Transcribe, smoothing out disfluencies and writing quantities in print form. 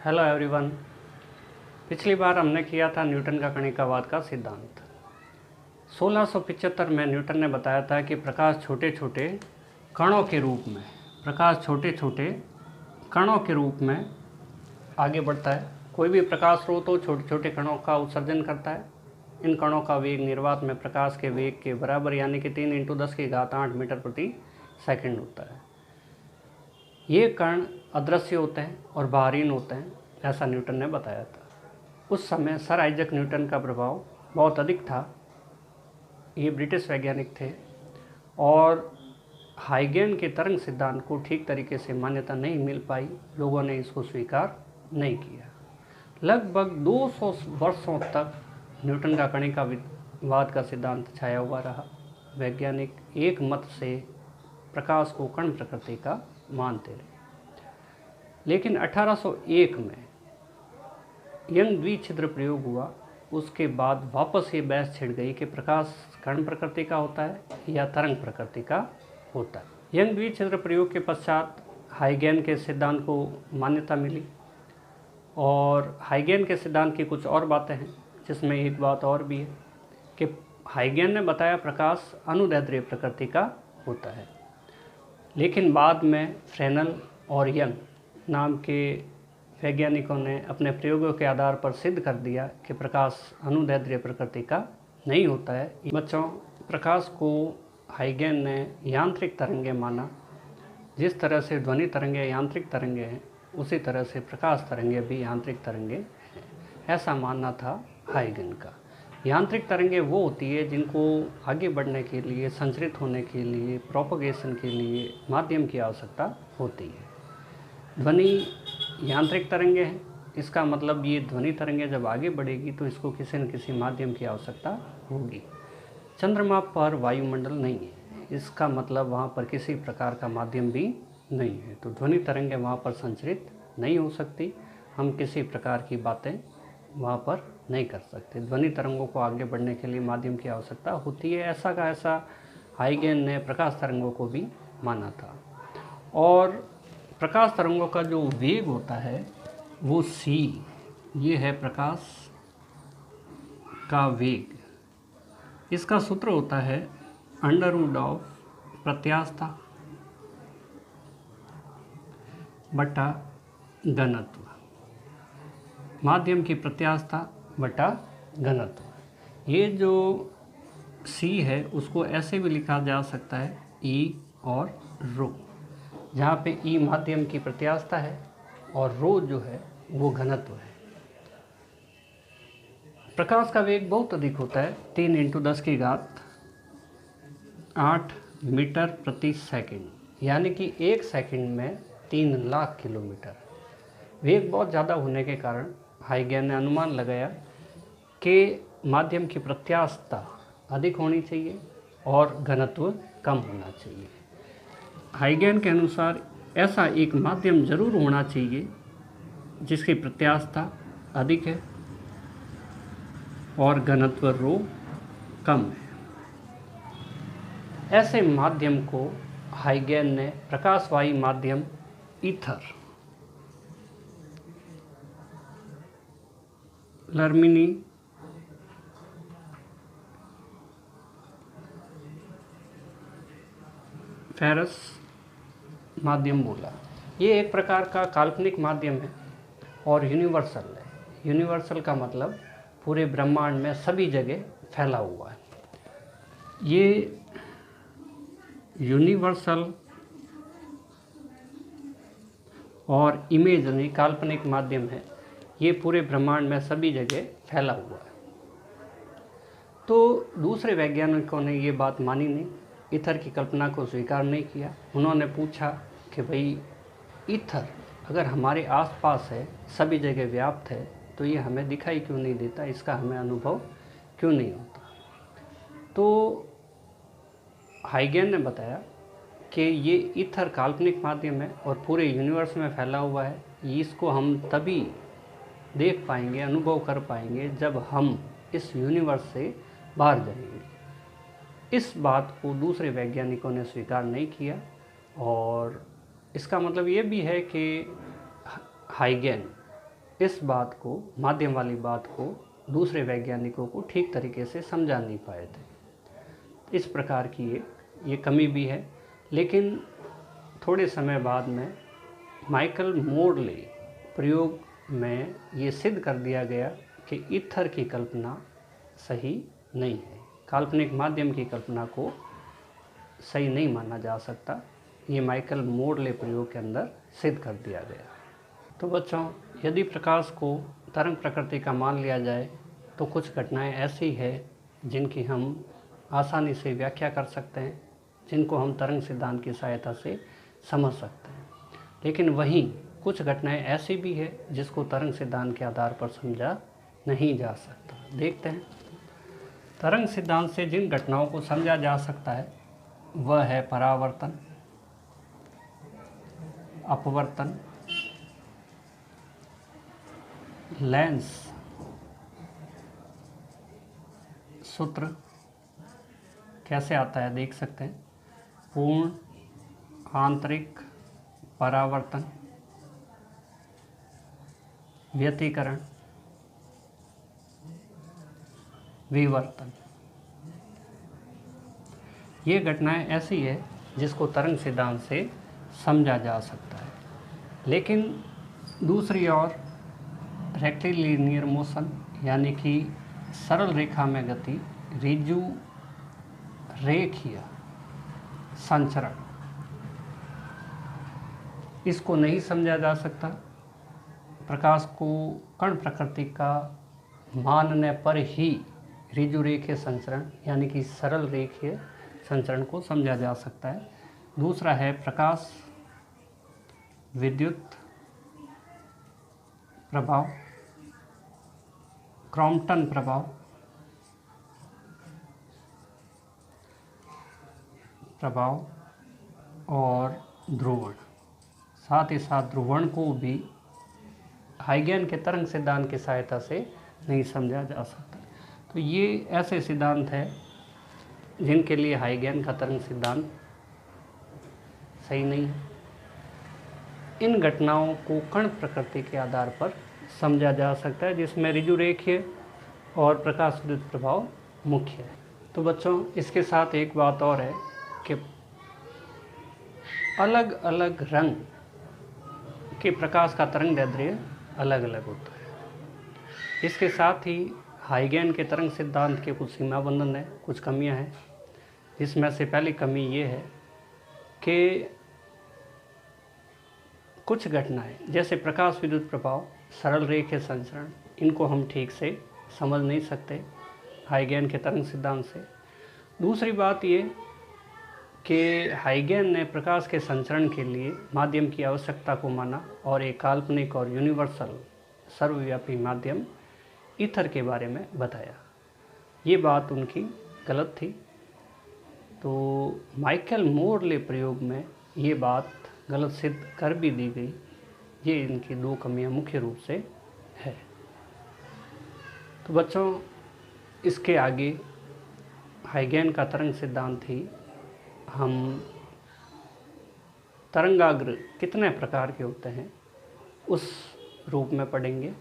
Hello everyone. पिछली बार हमने किया था न्यूटन का कणिकावाद का सिद्धांत। 1675 में न्यूटन ने बताया था कि प्रकाश छोटे छोटे कणों के रूप में आगे बढ़ता है। कोई भी प्रकाश स्रोत हो छोटे छोटे कणों का उत्सर्जन करता है। इन कणों का वेग निर्वात में प्रकाश के वेग के बराबर यानी कि 3 × 10⁸ मीटर प्रति सेकंड होता है। ये कण अदृश्य होते हैं और बाहरीन होते हैं, ऐसा न्यूटन ने बताया था। उस समय सर आइजैक न्यूटन का प्रभाव बहुत अधिक था। ये ब्रिटिश वैज्ञानिक थे और हाइगेन के तरंग सिद्धांत को ठीक तरीके से मान्यता नहीं मिल पाई। लोगों ने इसको स्वीकार नहीं किया। लगभग 200 वर्षों तक न्यूटन का कणिकावाद का सिद्धांत छाया हुआ रहा। वैज्ञानिक एक मत से प्रकाश को कण प्रकृति का मानते रहे। लेकिन 1801 में यंग द्विछिद्र प्रयोग हुआ। उसके बाद वापस ये बहस छिड़ गई कि प्रकाश कण प्रकृति का होता है या तरंग प्रकृति का होता है। यंग द्विछिद्र प्रयोग के पश्चात हाइगेन के सिद्धांत को मान्यता मिली। और हाइगेन के सिद्धांत की कुछ और बातें हैं, जिसमें एक बात और भी है कि हाइगेन ने बताया प्रकाश अनुदैर्ध्य प्रकृति का होता है। लेकिन बाद में फ्रेनल और यंग नाम के वैज्ञानिकों ने अपने प्रयोगों के आधार पर सिद्ध कर दिया कि प्रकाश अनुदैर्ध्य प्रकृति का नहीं होता है। बच्चों, प्रकाश को हाइगेन ने यांत्रिक तरंगें माना। जिस तरह से ध्वनि तरंगें यांत्रिक तरंगें हैं, उसी तरह से प्रकाश तरंगें भी यांत्रिक तरंगें हैं, ऐसा मानना था हाइगेन का। यांत्रिक तरंगें वो होती है जिनको आगे बढ़ने के लिए, संचरित होने के लिए, प्रोपगेशन के लिए माध्यम की आवश्यकता होती है। ध्वनि यांत्रिक तरंगें हैं। इसका मतलब ये ध्वनि तरंगें जब आगे बढ़ेगी तो इसको किसी न किसी माध्यम की आवश्यकता होगी। चंद्रमा पर वायुमंडल नहीं है, इसका मतलब वहाँ पर किसी प्रकार का माध्यम भी नहीं है, तो ध्वनि तरंगें वहाँ पर संचरित नहीं हो सकती। हम किसी प्रकार की बातें वहाँ पर नहीं कर सकते। ध्वनि तरंगों को आगे बढ़ने के लिए माध्यम की आवश्यकता होती है। ऐसा का ऐसा हाइगेन ने प्रकाश तरंगों को भी माना था। और प्रकाश तरंगों का जो वेग होता है वो c, ये है प्रकाश का वेग। इसका सूत्र होता है √ऑफ प्रत्यास्थता बटा घनत्व, माध्यम की प्रत्यास्थता बटा घनत्व। ये जो c है उसको ऐसे भी लिखा जा सकता है E और रो, जहाँ पे E माध्यम की प्रत्यास्थता है और रो जो है वो घनत्व है। प्रकाश का वेग बहुत अधिक होता है, 3 × 10⁸ मीटर प्रति सेकंड, यानी कि 1 सेकंड में 3 लाख किलोमीटर। वेग बहुत ज़्यादा होने के कारण हाइगेन ने अनुमान लगाया कि माध्यम की प्रत्यास्थता अधिक होनी चाहिए और घनत्व कम होना चाहिए। हाइगेन के अनुसार ऐसा एक माध्यम जरूर होना चाहिए जिसकी प्रत्यास्थता अधिक है और घनत्व रो कम है। ऐसे माध्यम को हाइगेन ने प्रकाशवाही माध्यम ईथर, लर्मिनी फेरस माध्यम बोला। ये एक प्रकार का काल्पनिक माध्यम है और यूनिवर्सल है। यूनिवर्सल का मतलब पूरे ब्रह्मांड में सभी जगह फैला हुआ है। ये यूनिवर्सल और इमेजरी काल्पनिक माध्यम है। ये पूरे ब्रह्मांड में सभी जगह फैला हुआ है। तो दूसरे वैज्ञानिकों ने ये बात मानी नहीं, ईथर की कल्पना को स्वीकार नहीं किया। उन्होंने पूछा कि भाई ईथर अगर हमारे आसपास है, सभी जगह व्याप्त है, तो ये हमें दिखाई क्यों नहीं देता, इसका हमें अनुभव क्यों नहीं होता। तो हाइगेन ने बताया कि ये ईथर काल्पनिक माध्यम है और पूरे यूनिवर्स में फैला हुआ है। इसको हम तभी देख पाएंगे, अनुभव कर पाएंगे जब हम इस यूनिवर्स से बाहर जाएंगे। इस बात को दूसरे वैज्ञानिकों ने स्वीकार नहीं किया और इसका मतलब ये भी है कि हाइगेन इस बात को, माध्यम वाली बात को दूसरे वैज्ञानिकों को ठीक तरीके से समझा नहीं पाए थे। इस प्रकार की ये कमी भी है। लेकिन थोड़े समय बाद में माइकल मोरले प्रयोग में ये सिद्ध कर दिया गया कि ईथर की कल्पना सही नहीं है, काल्पनिक माध्यम की कल्पना को सही नहीं माना जा सकता। ये माइकल मोरले प्रयोग के अंदर सिद्ध कर दिया गया। तो बच्चों, यदि प्रकाश को तरंग प्रकृति का मान लिया जाए तो कुछ घटनाएं ऐसी है जिनकी हम आसानी से व्याख्या कर सकते हैं, जिनको हम तरंग सिद्धांत की सहायता से समझ सकते हैं। लेकिन वहीं कुछ घटनाएं ऐसी भी है जिसको तरंग सिद्धांत के आधार पर समझा नहीं जा सकता। देखते हैं। तरंग सिद्धांत से जिन घटनाओं को समझा जा सकता है वह है परावर्तन, अपवर्तन, लेंस सूत्र कैसे आता है देख सकते हैं। पूर्ण आंतरिक परावर्तन, व्यतिकरण, विवर्तन। ये घटनाएं ऐसी है जिसको तरंग सिद्धांत से समझा जा सकता है। लेकिन दूसरी ओर रेक्टिलिनियर मोशन यानी कि सरल रेखा में गति, ऋजु रेखीय संचरण, इसको नहीं समझा जा सकता। प्रकाश को कण प्रकृति का मानने पर ही ऋजु रेखीय संचरण यानी कि सरल रेखीय संचरण को समझा जा सकता है। दूसरा है प्रकाश विद्युत प्रभाव, क्रॉम्पटन प्रभाव, और ध्रुवण। साथ ही साथ ध्रुवण को भी हाइगेन के तरंग सिद्धांत की सहायता से नहीं समझा जा सकता। तो ये ऐसे सिद्धांत हैं जिनके लिए हाइगेन का तरंग सिद्धांत सही नहीं है। इन घटनाओं को कण प्रकृति के आधार पर समझा जा सकता है, जिसमें ऋजु रेखीय और प्रकाश विद्युत प्रभाव मुख्य है। तो बच्चों, इसके साथ एक बात और है कि अलग अलग रंग के प्रकाश का तरंग दैर्ध्य अलग अलग होता है। इसके साथ ही हाइगेन के तरंग सिद्धांत के कुछ सीमा बंधन है, कुछ कमियां हैं। इसमें से पहली कमी ये है कि कुछ घटनाएं जैसे प्रकाश विद्युत प्रभाव, सरल रेखीय संचरण, इनको हम ठीक से समझ नहीं सकते हाइगेन के तरंग सिद्धांत से। दूसरी बात ये कि हाइगेन ने प्रकाश के संचरण के लिए माध्यम की आवश्यकता को माना और एक काल्पनिक और यूनिवर्सल सर्वव्यापी माध्यम ईथर के बारे में बताया। ये बात उनकी गलत थी। तो माइकल मोरले प्रयोग में ये बात गलत सिद्ध कर भी दी गई। ये इनकी दो कमियां मुख्य रूप से है। तो बच्चों, इसके आगे हाइगेन का तरंग सिद्धांत ही हम तरंगाग्र कितने प्रकार के होते हैं उस रूप में पढ़ेंगे।